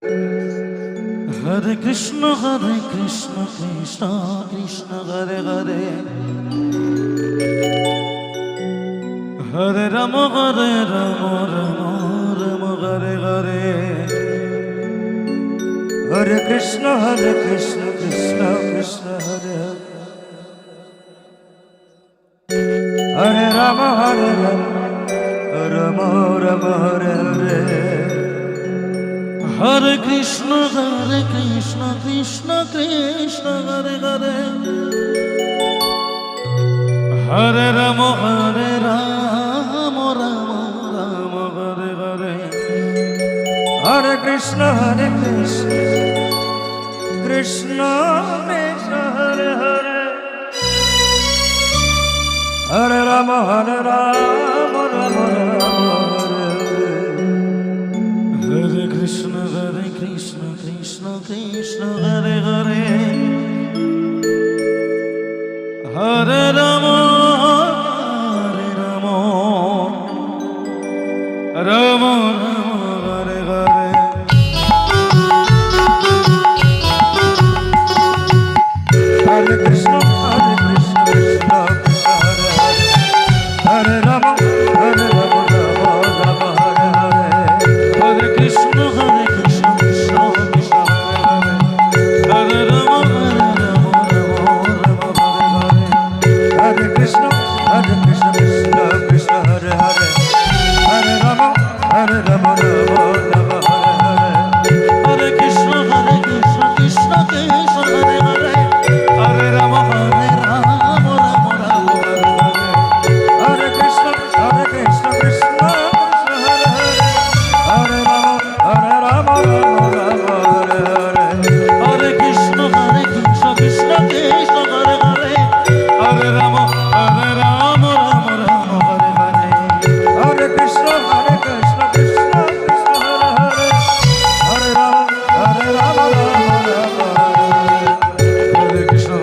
Hare Krishna Krishna Krishna Hare Hare Hare Rama Rama Rama Hare Hare Hare Krishna Krishna Krishna Hare Hare Hare Rama Rama Hare Hare Hare Krishna Krishna Krishna Hare Hare Hare Rama Rama Hare Hare Hare Krishna Krishna Krishna Hare Hare Hare Rama Rama Hare Krishna Krishna Hare Hare Hare Rama Rama Hare Hare Hare Krishna Krishna Hare Hare Hare Rama Rama Hare Hare Hare Krishna Krishna Hare Rama Hare Krishna Krishna Hare Hare Hare Rama Rama Hare Krishna Krishna Hare Hare Hare Rama Hare Krishna Krishna Hare Hare Hare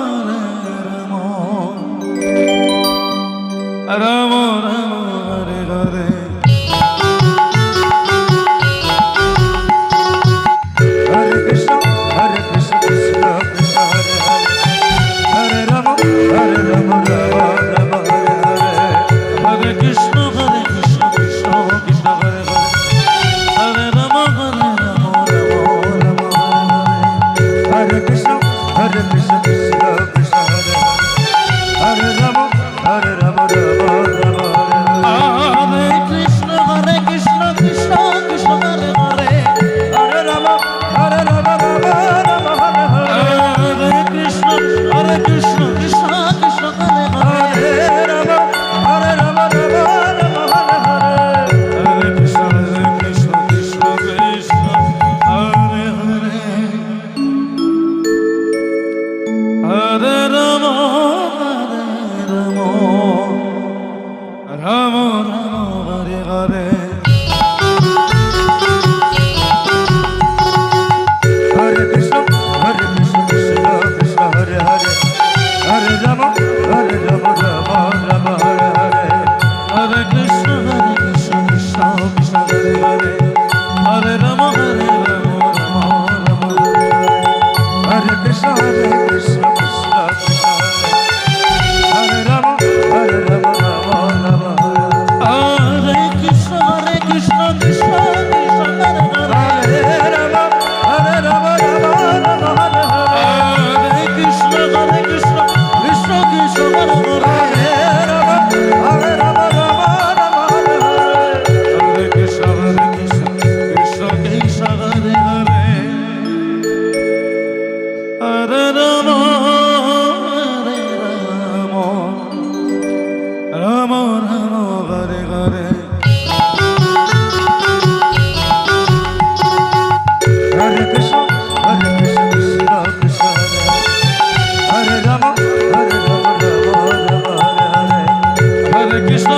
Rama Hare Hare Krishna Krishna Hare Hare Hare Rama Hare Hare Krishna Krishna Hare Hare Hare Rama Hare Krishna Krishna Hare Hare Hare Rama Rama Hare Hare Hare Krishna Krishna Hare Hare Hare Rama Hare Hare Hare Krishna Krishna Hare Hare Hare Rama Hare Krishna Krishna Hare Hare Rama Hare Krishna